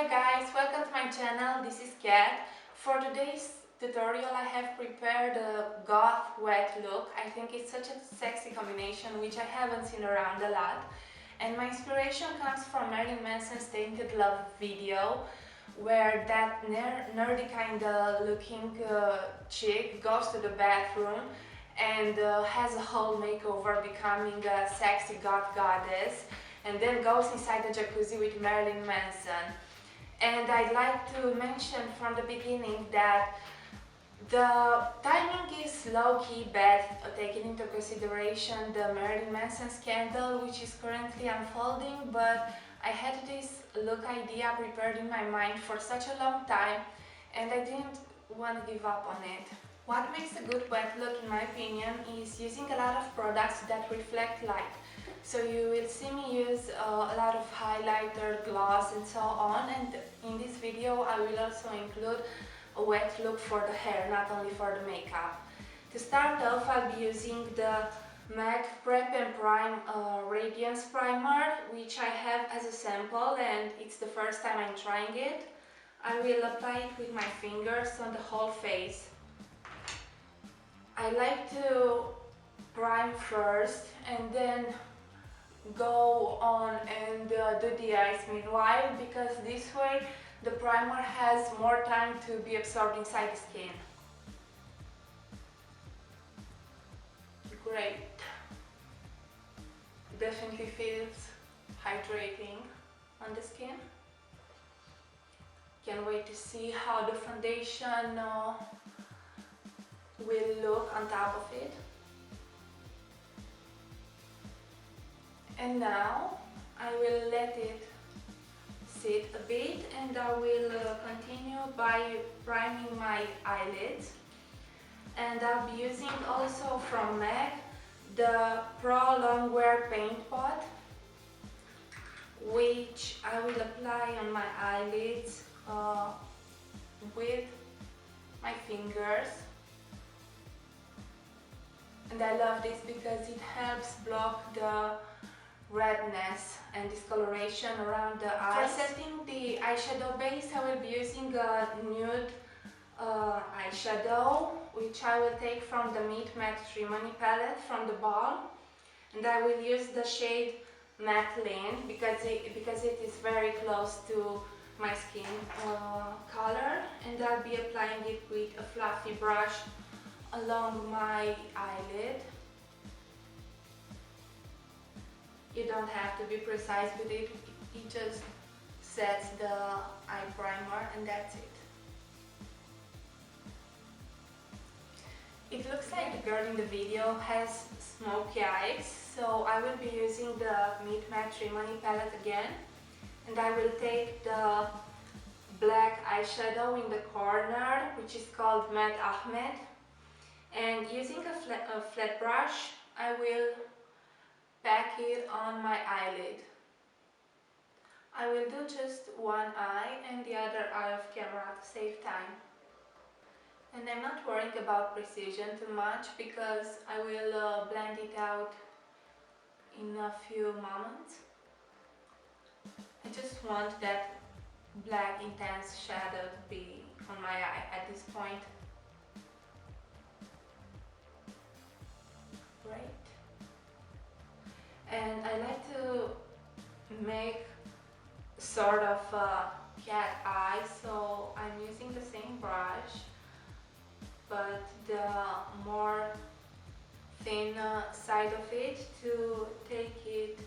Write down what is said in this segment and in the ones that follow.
Hi guys, welcome to my channel. This is Kat. For today's tutorial I have prepared a goth wet look. I think it's such a sexy combination which I haven't seen around a lot. And my inspiration comes from Marilyn Manson's Tainted Love video, where that nerdy kind of looking chick goes to the bathroom and has a whole makeover, becoming a sexy goth goddess, and then goes inside the jacuzzi with Marilyn Manson. And I'd like to mention from the beginning that the timing is low-key bad, taking into consideration the Marilyn Manson scandal which is currently unfolding, but I had this look idea prepared in my mind for such a long time and I didn't want to give up on it. What makes a good wet look, in my opinion, is using a lot of products that reflect light. So you will see me use a lot of highlighter, gloss and so on, and in this video I will also include a wet look for the hair, not only for the makeup. To start off, I'll be using the MAC Prep and Prime Radiance Primer, which I have as a sample and it's the first time I'm trying it. I will apply it with my fingers on the whole face. I like to prime first and then go on and do the eyes meanwhile, because this way the primer has more time to be absorbed inside the skin. Great. Definitely feels hydrating on the skin. Can't wait to see how the foundation will look on top of it. And now I will let it sit a bit and I will continue by priming my eyelids. And I'll be using also from MAC the Pro Longwear Paint Pot, which I will apply on my eyelids with my fingers. And I love this because it helps block the redness and discoloration around the eyes. For setting the eyeshadow base, I will be using a nude eyeshadow, which I will take from the Meet Matte Trimony palette from the ball, and I will use the shade Matte Lint because it is very close to my skin color, and I'll be applying it with a fluffy brush along my eyelid. You don't have to be precise with it, it just sets the eye primer and that's it. It looks like the girl in the video has smoky eyes, so I will be using the Meet Matte Trimony palette again, and I will take the black eyeshadow in the corner, which is called Matte Ahmed, and using a flat brush I will pack it on my eyelid. I will do just one eye and the other eye off camera to save time. And I'm not worrying about precision too much because I will blend it out in a few moments. I just want that black intense shadow to be on my eye at this point. Great. And I like to make sort of a cat eye, so I'm using the same brush but the more thin side of it to take it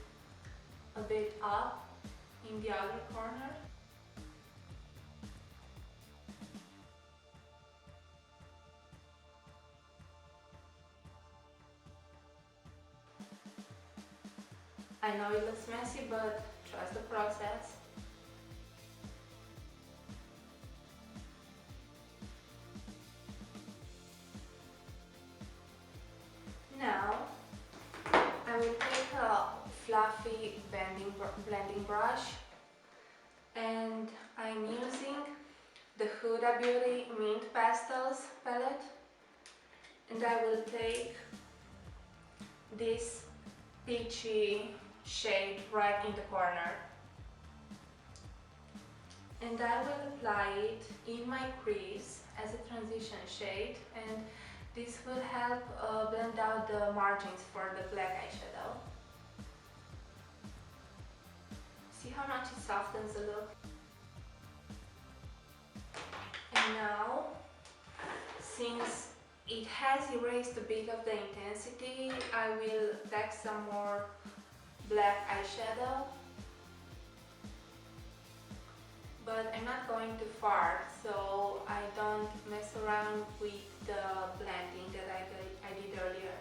a bit up in the other corner. I know it looks messy, but trust the process. Now I will take a fluffy blending brush and I'm using the Huda Beauty Mint Pastels palette, and I will take this peachy shade right in the corner. and I will apply it in my crease as a transition shade, and this will help blend out the margins for the black eyeshadow. See how much it softens the look? And now, since it has erased a bit of the intensity, I will pack some more black eyeshadow. But I'm not going too far, so I don't mess around with the blending that I did earlier.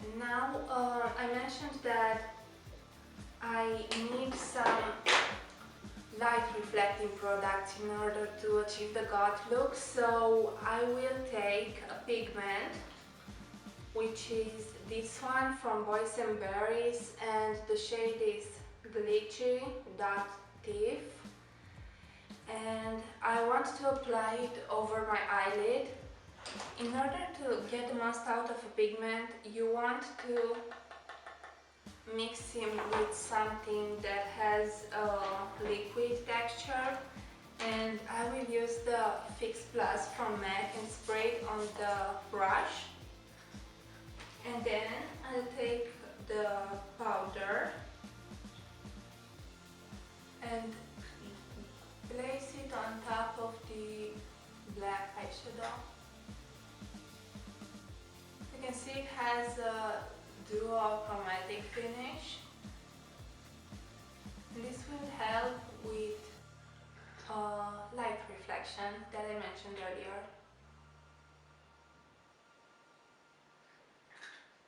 And now I mentioned that I need some light reflecting products in order to achieve the goth look, so I will take a pigment, which is this one from Boys and Berries, and the shade is Glitchy Dot Thief, and I want to apply it over my eyelid. In order to get the most out of a pigment, you want to mix him with something that has a liquid texture, and I will use the Fix Plus from MAC and spray it on the brush. And then I'll take the powder and place it on top of the black eyeshadow. You can see it has a duochromatic finish. This will help with light reflection that I mentioned earlier.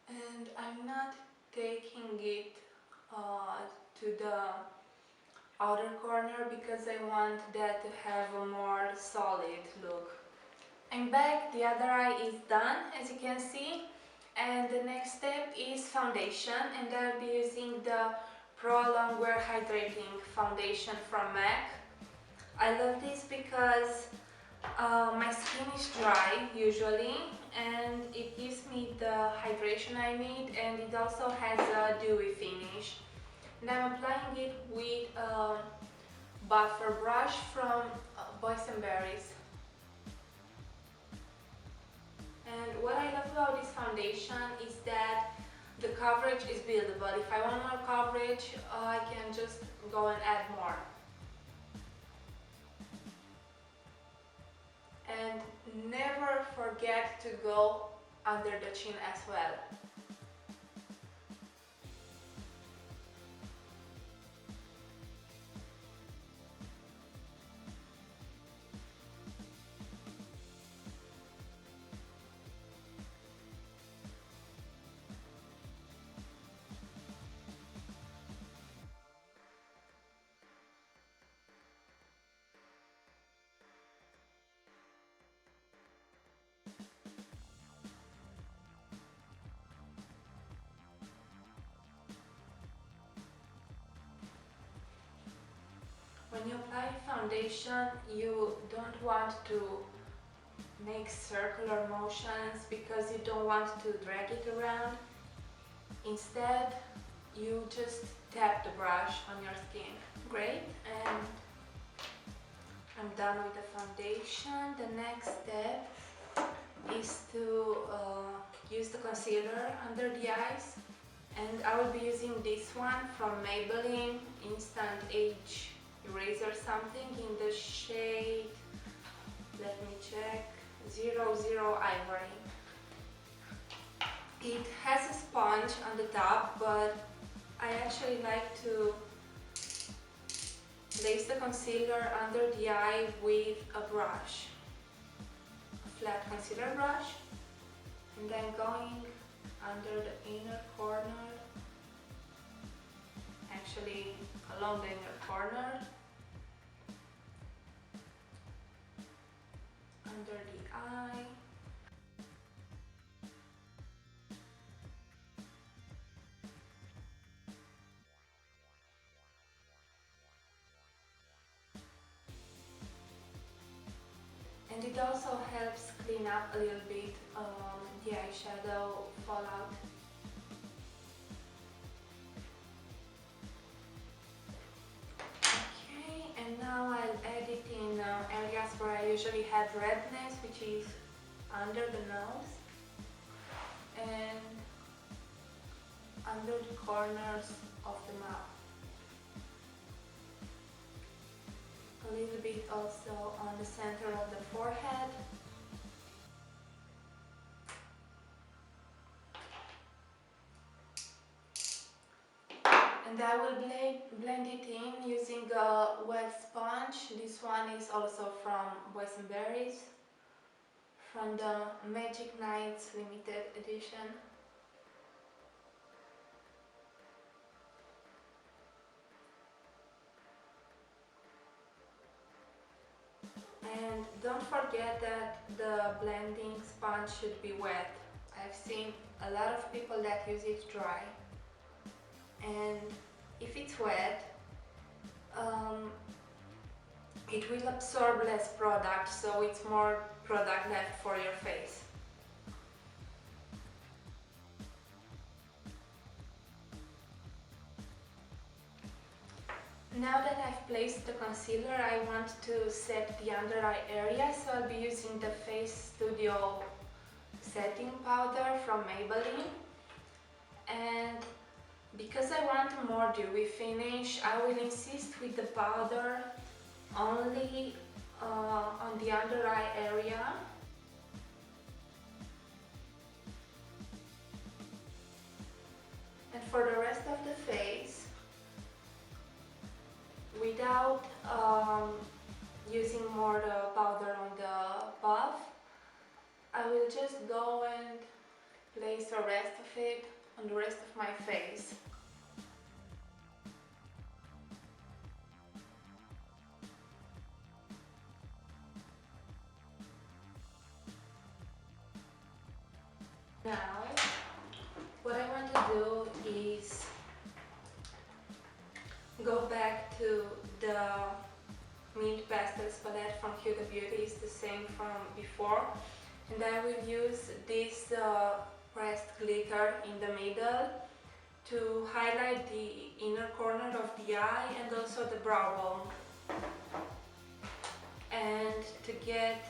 And I'm not taking it to the outer corner because I want that to have a more solid look. I'm back, the other eye is done, as you can see, and the next step is foundation, and I'll be using the Pro Longwear Hydrating Foundation from MAC. I love this because my skin is dry usually, and it gives me the hydration I need, and it also has a dewy finish. And I'm applying it with a buffer brush from Boys and Berries. And what I love about this foundation is that the coverage is buildable. If I want more coverage, I can just go and add more. And never forget to go under the chin as well. When you apply foundation, you don't want to make circular motions because you don't want to drag it around. Instead, you just tap the brush on your skin. Great, and I'm done with the foundation. The next step is to use the concealer under the eyes, and I will be using this one from Maybelline Instant Age Eraser something in the shade, let me check, 00 Ivory. It has a sponge on the top, but I actually like to place the concealer under the eye with a brush, a flat concealer brush, and then going under the inner corner, actually along the inner corner, under the eye, and it also helps clean up a little bit the eyeshadow fallout. And now I'll add it in areas where I usually have redness, which is under the nose and under the corners of the mouth. A little bit also on the center of the forehead. And I will blend it in using a wet sponge. This one is also from Boysenberry's, from the Magic Nights limited edition. And don't forget that the blending sponge should be wet. I've seen a lot of people that use it dry. And if it's wet, it will absorb less product, so it's more product left for your face. Now that I've placed the concealer, I want to set the under eye area, so I'll be using the Face Studio setting powder from Maybelline. And because I want a more dewy finish, I will insist with the powder only on the under eye area. And for the rest of the face, without using more the powder on the puff, I will just go and place the rest of it on the rest of my face. Now, what I want to do is go back to the Mint Pastels palette from Huda Beauty. It's the same from before, and I will use this pressed glitter in the middle to highlight the inner corner of the eye and also the brow bone. And to get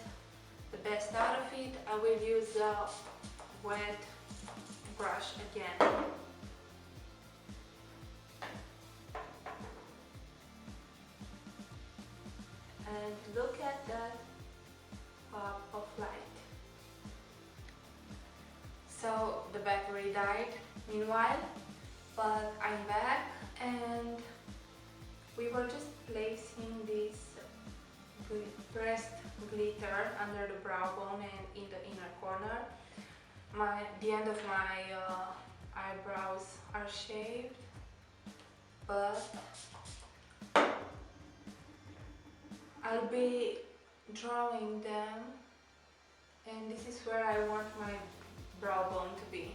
the best out of it, I will use a wet brush again. And look at that pop of light. So the battery died meanwhile, but I'm back and we were just placing this pressed glitter under the brow bone and in the inner corner. The end of my eyebrows are shaved, but I'll be drawing them, and this is where I want my brow bone to be.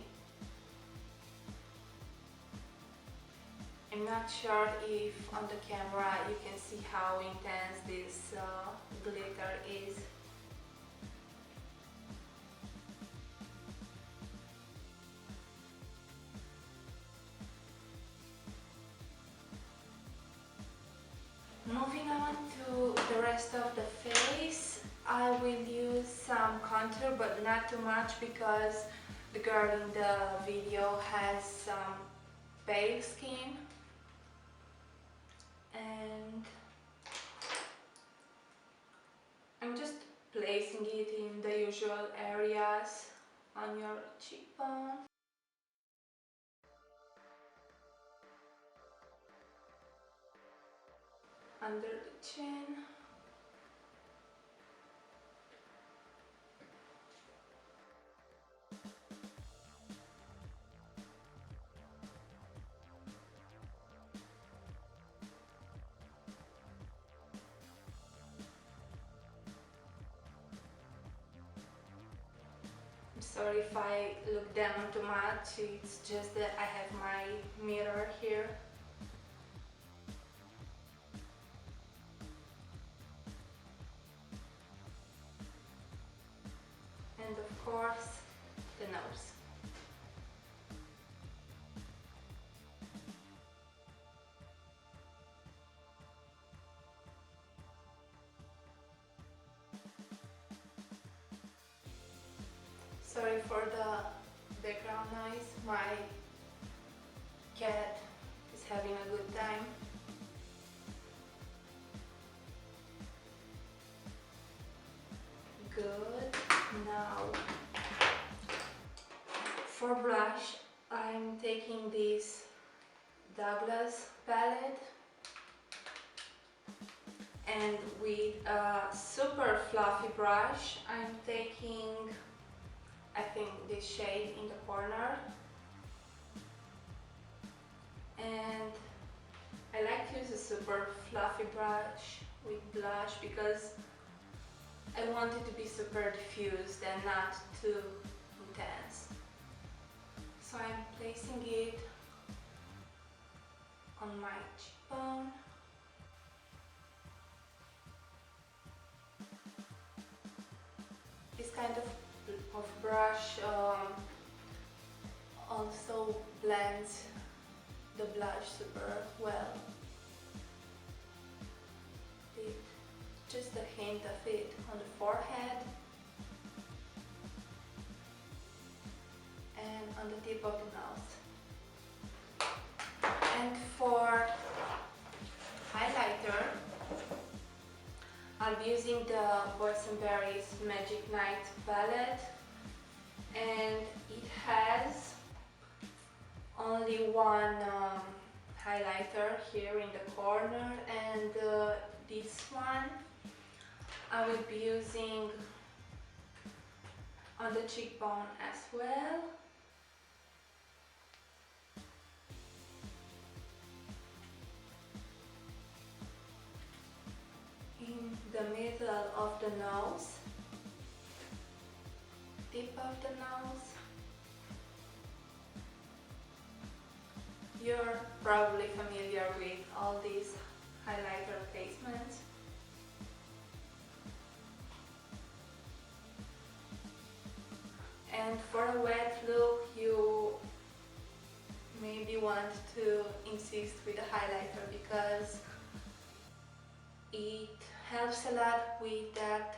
I'm not sure if on the camera you can see how intense this glitter is. Moving on to the rest of the face, I will use some contour, but not too much because the girl in the video has some pale skin. And I'm just placing it in the usual areas on your cheekbone. Under the chin. I'm sorry if I look down too much, it's just that I have my mirror here. And of course, the nose. Sorry for the background noise, my cat is having a good time. Good. Now, for blush, I'm taking this Douglas palette, and with a super fluffy brush, I'm taking, I think, this shade in the corner. And I like to use a super fluffy brush with blush because I want it to be super diffused and not too intense. So I'm placing it on my cheekbone. This kind of brush also blends the blush super well. With just a hint of it on the forehead and on the tip of the nose. And for highlighter, I'll be using the Boysenberry's Magic Night palette, and it has only one highlighter here in the corner, and this one I will be using on the cheekbone as well. In the middle of the nose, tip of the nose. You're probably familiar with all these highlighter placements. And for a wet look, you maybe want to insist with a highlighter because it helps a lot with that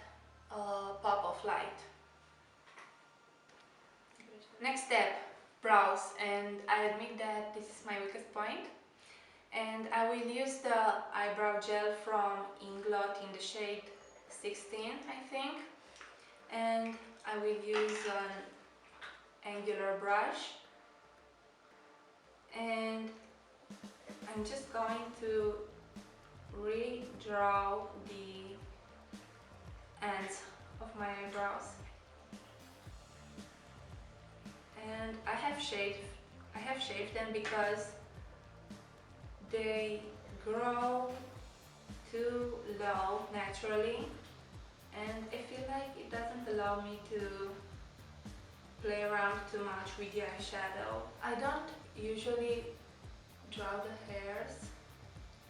pop of light. Next step, brows, and I admit that this is my weakest point. And I will use the eyebrow gel from Inglot in the shade 16, I think. And I will use an angular brush. And I'm just going to redraw the ends of my eyebrows. And I have shaved them because they grow too low naturally, and I feel like it doesn't allow me to play around too much with the eyeshadow. I don't usually draw the hairs.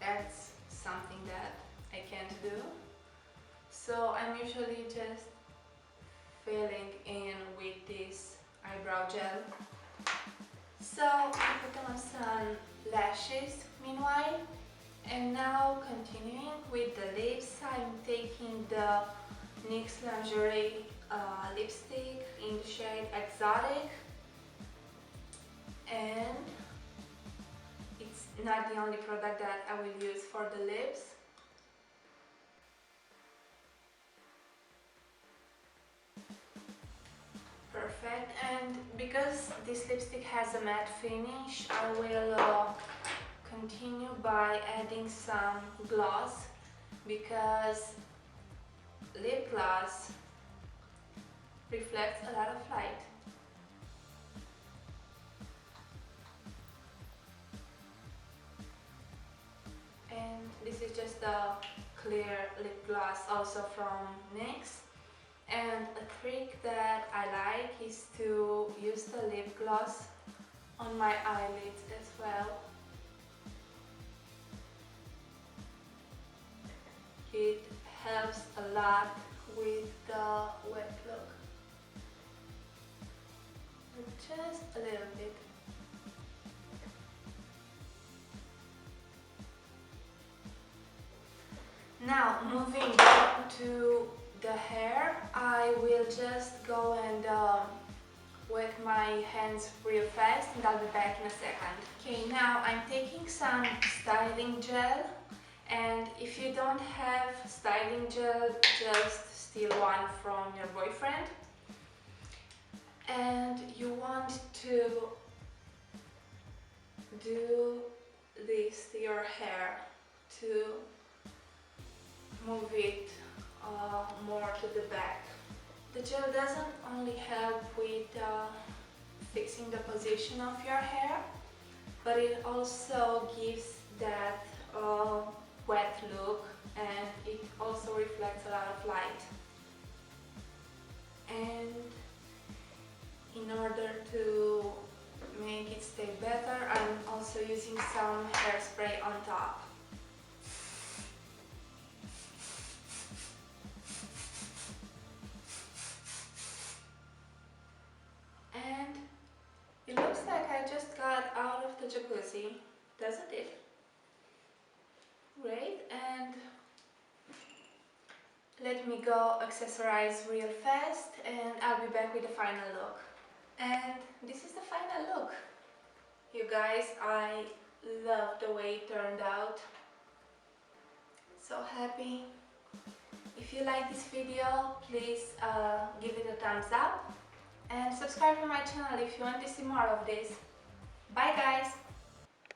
That's something that I can't do. So I'm usually just filling in with this eyebrow gel. So I put on some lashes meanwhile, and now continuing with the lips, I'm taking the NYX Lingerie lipstick in the shade Exotic, and it's not the only product that I will use for the lips. Perfect. And because this lipstick has a matte finish, I will continue by adding some gloss, because lip gloss reflects a lot of light. And this is just a clear lip gloss also from NYX. And a trick that I like is to use the lip gloss on my eyelids as well. It helps a lot with the wet look. Just a little bit. Now, moving down to the hair, I will just go and wet my hands real fast and I'll be back in a second. Okay, now I'm taking some styling gel, and if you don't have styling gel, just steal one from your boyfriend. And you want to do this to your hair to move it more to the back. The gel doesn't only help with fixing the position of your hair, but it also gives that wet look, and it also reflects a lot of light. And in order to make it stay better, I'm also using some hairspray on top. And it looks like I just got out of the jacuzzi, doesn't it? Great, and let me go accessorize real fast and I'll be back with the final look. And this is the final look. You guys, I love the way it turned out. So happy. If you like this video, please give it a thumbs up and subscribe to my channel if you want to see more of this. Bye guys!